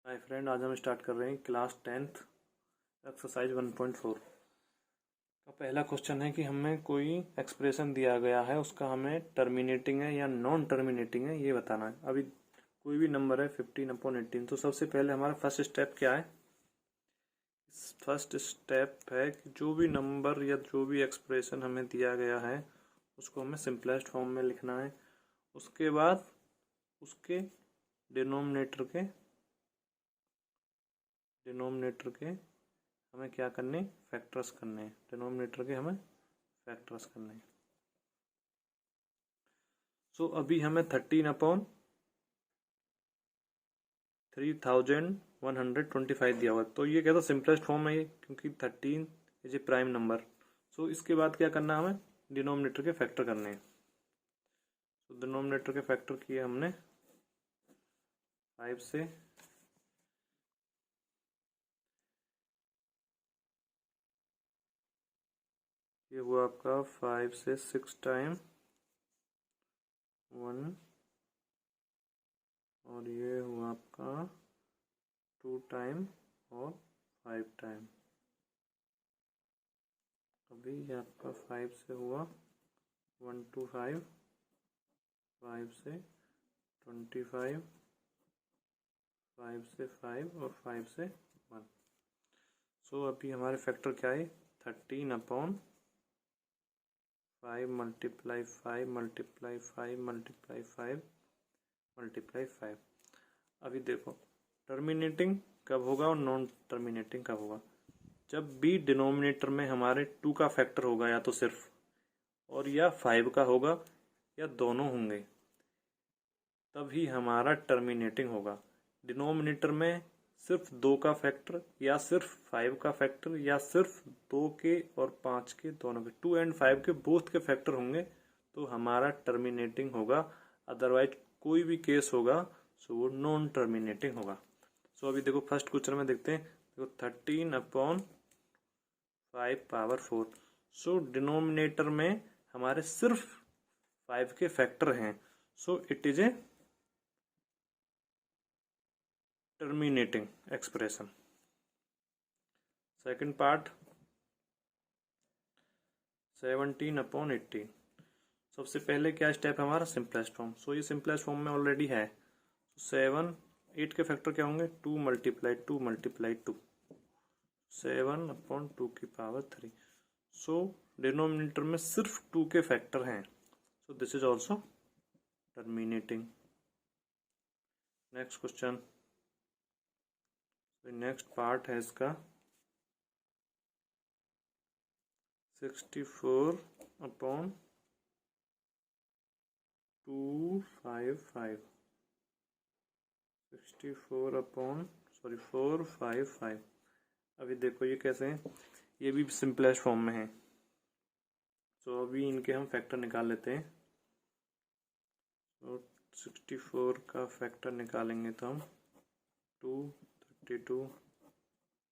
Hi friend, आज हम start कर रहे हैं क्लास 10th एक्सरसाइज 1.4 का पहला क्वेश्चन है कि हमें कोई एक्सप्रेशन दिया गया है, उसका हमें टर्मिनेटिंग है या नॉन टर्मिनेटिंग है ये बताना है। अभी कोई भी नंबर है 15/18, तो सबसे पहले हमारा फर्स्ट स्टेप क्या है? फर्स्ट स्टेप है कि जो भी नंबर या जो भी एक्सप्रेशन हमें दिया गया है उसको हमें सिंपलेस्ट फॉर्म में लिखना है। उसके बाद उसके डिनोमिनेटर के हमें क्या करने, फैक्टर्स करने हैं। डिनोमिनेटर के हमें फैक्टर्स करने हैं। सो अभी हमें 13/3125 दिया हुआ, तो ये क्या था, सिंपलेस्ट फॉर्म है ये, क्योंकि 13 इज ए प्राइम नंबर। सो इसके बाद क्या करना है, हमें डिनोमिनेटर के फैक्टर करने हैं। तो डिनोमिनेटर के फैक्टर किए हमने 5 से, ये हुआ आपका 5 से 6 टाइम 1, और ये हुआ आपका 2 टाइम और 5 टाइम। अभी ये आपका 5 से हुआ 1 to 5, 5 से 25, 5 से 5 और 5 से 1। सो अभी हमारे फैक्टर क्या है, 13/5 मल्टीप्लाई 5 मल्टीप्लाई 5 मल्टीप्लाई 5 मल्टीप्लाई 5। अभी देखो टर्मिनेटिंग कब होगा और नॉन टर्मिनेटिंग कब होगा। जब भी डिनोमिनेटर में हमारे 2 का फैक्टर होगा, या तो सिर्फ और या 5 का होगा, या दोनों होंगे, तभी हमारा टर्मिनेटिंग होगा। डिनोमिनेटर में सिर्फ 2 का फैक्टर, या सिर्फ 5 का फैक्टर, या सिर्फ 2 के और 5 के, दोनों के 2 and 5 के बोथ के फैक्टर होंगे तो हमारा टर्मिनेटिंग होगा। अदरवाइज कोई भी केस होगा सो वो नॉन टर्मिनेटिंग होगा। सो अभी देखो फर्स्ट क्वेश्चन में देखते हैं। देखो 13/5 पावर 4। सो डिनोमिनेटर में हमारे सिर्फ 5 के फैक्टर हैं, so it is a terminating expression. Second part 17/18। सबसे पहले क्या स्टेप है हमारा, सिंपलेस्ट फॉर्म। सो ये सिंपलेस्ट फॉर्म में ऑलरेडी है। 8 के फैक्टर क्या होंगे, 2 मल्टीप्लाई 2 मल्टीप्लाई 2, 7/2 की पावर 3। सो डिनोमिनेटर में सिर्फ 2 के फैक्टर हैं, सो this is also terminating. Next question, next part है इसका 64/455। 455। अभी देखो ये कैसे हैं, ये भी सिंपलेस्ट फॉर्म में है। तो अभी इनके हम फैक्टर निकाल लेते हैं। तो 64 का फैक्टर निकालेंगे तो हम 232,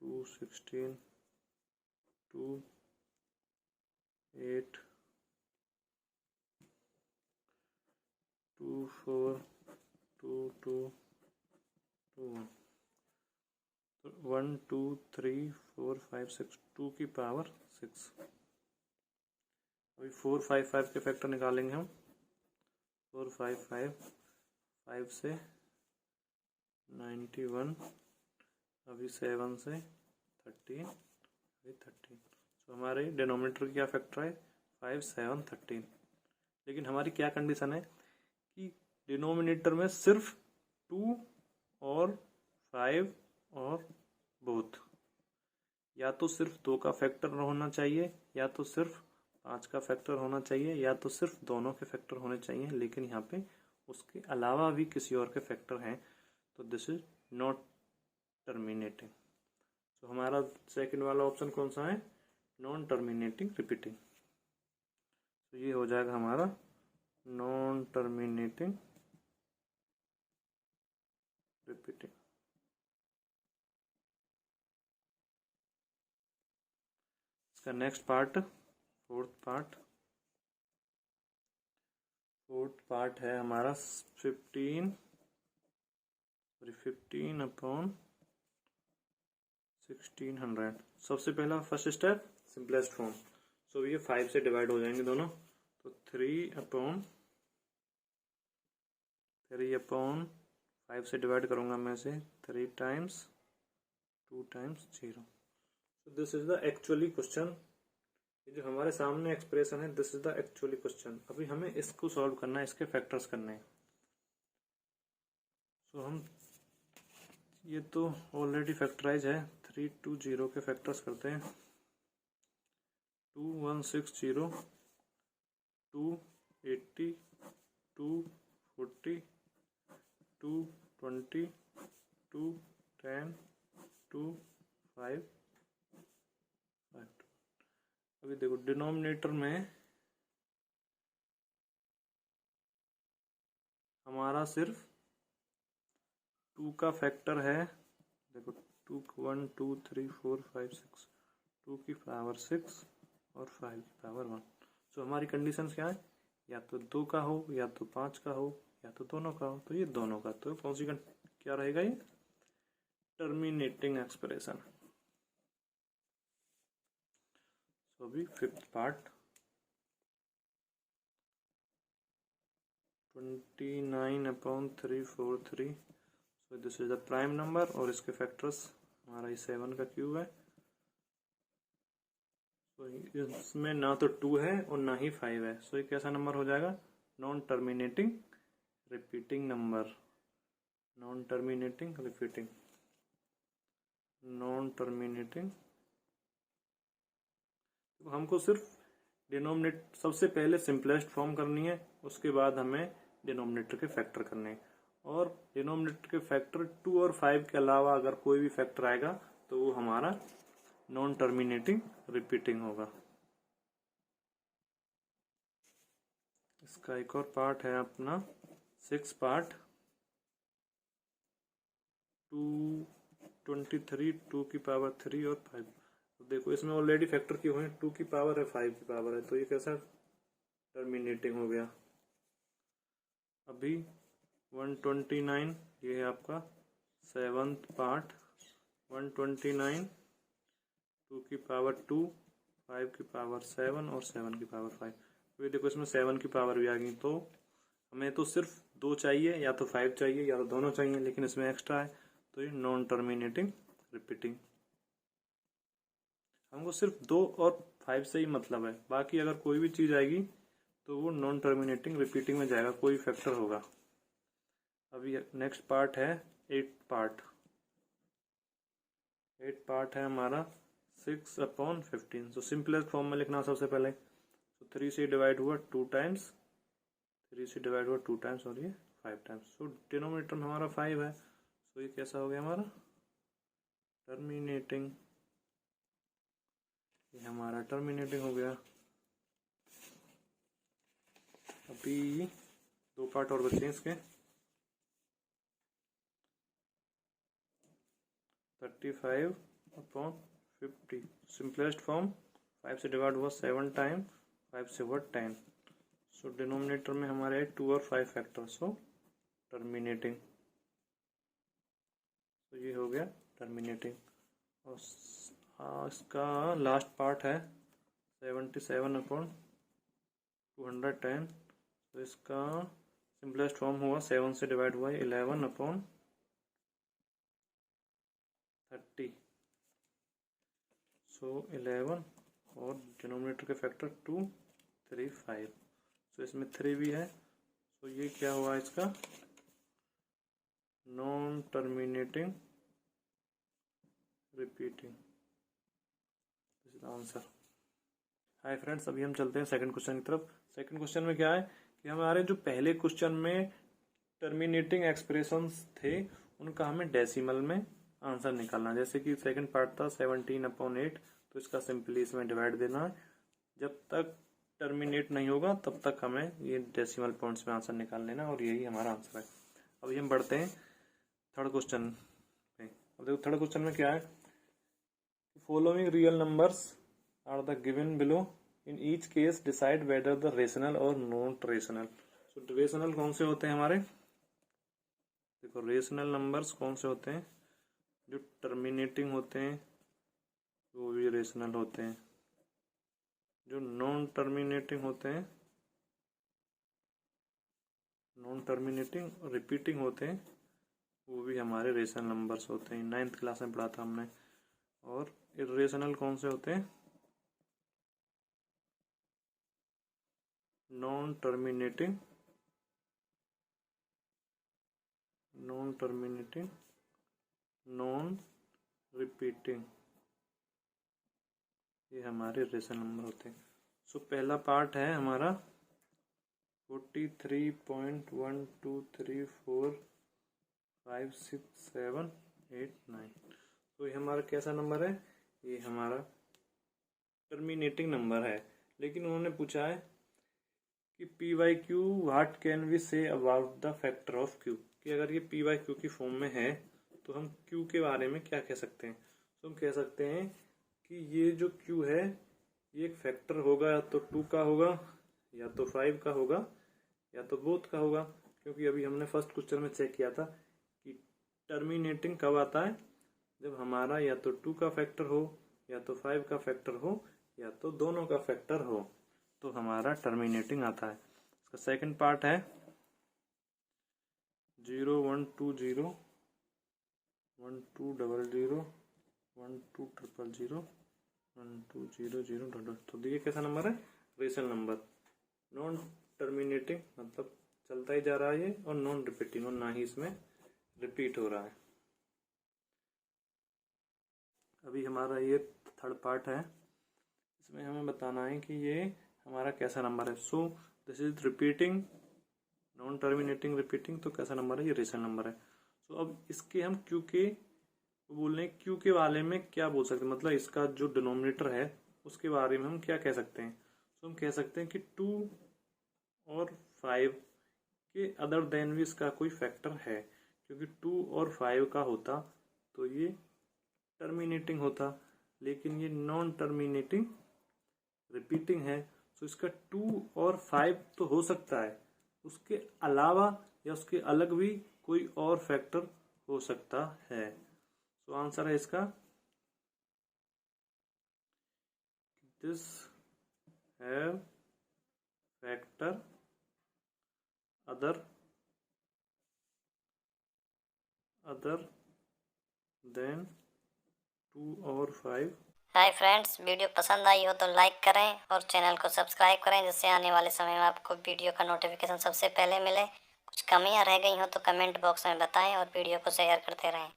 216, 2 8, 2 4, 2 2, 2 1। तो 1 2 3 4 5 6, 2 की पावर 6। अभी 455 के फैक्टर निकालेंगे हम। 455, 5 से 91, अभी 7 से 13, अभी 13। तो हमारे डिनोमिनेटर क्या फैक्टर है, 5 7 13। लेकिन हमारी क्या कंडीशन है कि डिनोमिनेटर में सिर्फ 2 और 5 और बोथ, या तो सिर्फ 2 का फैक्टर होना चाहिए, या तो सिर्फ 5 का फैक्टर होना चाहिए, या तो सिर्फ दोनों के फैक्टर होने चाहिए। लेकिन यहाँ पे उसके अलावा भी किसी और के फैक्टर हैं, तो दिस इज नॉट टर्मिनेटिंग। तो हमारा सेकंड वाला ऑप्शन कौन सा है, नॉन टर्मिनेटिंग रिपीटिंग। तो ये हो जाएगा हमारा नॉन टर्मिनेटिंग रिपीटिंग। इसका नेक्स्ट पार्ट, फोर्थ पार्ट है हमारा 15/1600। सबसे पहला फर्स्ट स्टेप सिंपलेस्ट फॉर्म, सो ये 5 से डिवाइड हो जाएंगे दोनों, तो 3/5 से डिवाइड करूंगा मैं इसे 3 times 2 times 0। So this is the actually question. ये जो हमारे सामने एक्सप्रेशन है, this is the actually question. अभी हमें इसको सॉल्व करना है, इसके फैक्टर्स करने हैं। सो हम ये तो ऑलरेडी फैक्टराइज है, 320 के फैक्टर्स करते हैं। 2160, 280, 240, 220, 210, 25। अभी देखो डिनोमिनेटर में हमारा सिर्फ 2 का फैक्टर है। देखो 2 1 2 3 4 5 6, 2 की पावर 6 और 5 की पावर 1। सो हमारी कंडीशन क्या है, या तो 2 का हो, या तो 5 का हो, या तो दोनों का हो। तो ये दोनों का, तो कौन सी क्या रहेगा, ये टर्मिनेटिंग एक्सप्रेशन। सो अभी fifth part 29/343। So this is the prime number और इसके फैक्टर्स हमारा ये 7 का क्यूब है। तो इसमें ना तो 2 है और ना ही 5 है। सो ये कैसा नंबर हो जाएगा, non terminating repeating number. Non terminating repeating, non terminating. तो हमको सिर्फ डिनोमिनेट सबसे पहले सिंपलेस्ट फॉर्म करनी है, उसके बाद हमें डिनोमिनेटर के फैक्टर करने हैं। और डिनोमिनेटर के फैक्टर 2 और 5 के अलावा अगर कोई भी फैक्टर आएगा तो वो हमारा नॉन टर्मिनेटिंग रिपीटिंग होगा। इसका एक और पार्ट है अपना 6 पार्ट 223, 2 की पावर 3 और 5। तो देखो इसमें ऑलरेडी फैक्टर क्यों है, 2 की पावर है, 5 की पावर है, तो ये कैसा टर्मिनेटिंग हो गया। अभी 129, ये है आपका 7th पार्ट 129, 2 की पावर 2, 5 की पावर 7 और 7 की पावर 5। तो ये देखो इसमें 7 की पावर भी आ गई। तो हमें तो सिर्फ 2 चाहिए, या तो 5 चाहिए, या तो दोनों चाहिए, लेकिन इसमें एक्स्ट्रा है, तो ये नॉन टर्मिनेटिंग रिपीटिंग। हमको सिर्फ 2 और 5 से ही मतलब है, बाकी अगर कोई भी चीज आएगी तो वो नॉन टर्मिनेटिंग रिपीटिंग में जाएगा, कोई फैक्टर होगा। अभी नेक्स्ट पार्ट है 8 पार्ट। 8 पार्ट है हमारा 6/15। तो सिंपलेस्ट फॉर्म में लिखना सबसे पहले, तो 3 से डिवाइड हुआ 2 टाइम्स, 3 से डिवाइड हुआ 2 टाइम्स और ये 5 टाइम्स। सो डिनोमिनेटर में हमारा 5 है, सो ये कैसा हो गया हमारा टर्मिनेटिंग। ये हमारा टर्मिनेटिंग हो गया। अभी 2 पार्ट और बचे हैं इसके, 35/50। सिंपलेस्ट फॉर्म 5 से डिवाइड हुआ 7 टाइम, 5 से हुआ 10। सो डिनोमिनेटर में हमारे 2 और 5 फैक्टर, सो टर्मिनेटिंग। तो ये हो गया टर्मिनेटिंग। और इसका लास्ट पार्ट है 77/210। तो इसका सिंपलेस्ट फॉर्म हुआ 7 से डिवाइड हुआ 11/30। सो 11 और डिनोमिनेटर के फैक्टर 2 3 5। सो इसमें 3 भी है, तो ये क्या हुआ इसका non terminating repeating. This is answer. Hi friends, अभी हम चलते हैं सेकंड क्वेश्चन की तरफ। सेकंड क्वेश्चन में क्या है कि हमारे जो पहले क्वेश्चन में टर्मिनेटिंग एक्सप्रेशंस थे उनका हमें डेसिमल में आंसर निकालना। जैसे कि सेकंड पार्ट था 17/8, तो इसका सिंपली इसमें डिवाइड देना है। जब तक टर्मिनेट नहीं होगा तब तक हमें ये डेसिमल पॉइंट्स में आंसर निकाल लेना, और यही हमारा आंसर है। अभी हम बढ़ते हैं थर्ड क्वेश्चन पे। अब देखो थर्ड क्वेश्चन में क्या है, following real numbers are the given below, in each case decide whether the rational और नॉट रेशनल। सो रेशनल कौन से होते हैं हमारे, देखो देखो रेशनल नंबर्स कौन से होते हैं, जो टर्मिनेटिंग होते हैं वो भी रेशनल होते हैं, जो नॉन टर्मिनेटिंग होते हैं, नॉन टर्मिनेटिंग और रिपीटिंग होते हैं वो भी हमारे रेशनल नंबर्स होते हैं। 9th क्लास में पढ़ा था हमने। और इर्रेशनल कौन से होते हैं, non terminating, non terminating, non repeating, ये हमारे रेशनल नंबर होते हैं। सो पहला पार्ट है हमारा 43.123456789। तो ये हमारा कैसा नंबर है, ये हमारा टर्मिनेटिंग नंबर है। लेकिन उन्होंने पूछा है कि P Y Q what can we say about the factor of Q, कि अगर ये पी वाई क्यू की फॉर्म में है तो हम क्यू के बारे में क्या कह सकते हैं। तो हम कह सकते हैं कि ये जो क्यू है ये एक फैक्टर होगा, या तो 2 का होगा, या तो 5 का होगा, या तो बोथ का होगा। क्योंकि अभी हमने फर्स्ट क्वेश्चन में चेक किया था कि टर्मिनेटिंग कब आता है, जब हमारा या तो 2 का फैक्टर हो, या तो 5 का फैक्टर हो, या तो दोनों का फैक्टर हो, तो हमारा टर्मिनेटिंग आता है। इसका सेकंड पार्ट है 0120 1200 1200 1200। तो देखिए कैसा नंबर है, रेशनल नंबर, नॉन टर्मिनेटिंग मतलब चलता ही जा रहा है ये, और नॉन रिपीटिंग और ना ही इसमें रिपीट हो रहा है। अभी हमारा ये थर्ड पार्ट है, इसमें हमें बताना है कि ये हमारा कैसा नंबर है। सो this is repeating, non terminating, repeating, तो कैसा नंबर है, ये रेशनल नंबर है। सो अब इसके हम क्यू के बोल रहे हैं, क्यू के बारे में क्या बोल सकते हैं, मतलब इसका जो डिनोमिनेटर है उसके बारे में हम क्या कह सकते हैं। तो हम कह सकते हैं कि 2 और 5 के अदर देन भी इसका कोई फैक्टर है, क्योंकि 2 और 5 का होता तो ये टर्मिनेटिंग होता, लेकिन ये नॉन टर्मिनेटिंग रिपीटिंग है। तो इसका 2 और 5 तो हो सकता है, उसके अलावा या उसके अलग भी कोई और फैक्टर हो सकता है। तो आंसर है इसका this have factor other than 2 और 5। हाय फ्रेंड्स, वीडियो पसंद आई हो तो लाइक करें और चैनल को सब्सक्राइब करें, जिससे आने वाले समय में आपको वीडियो का नोटिफिकेशन सबसे पहले मिले। कुछ कमियां रह गई हो तो कमेंट बॉक्स में बताएं और वीडियो को शेयर करते रहें।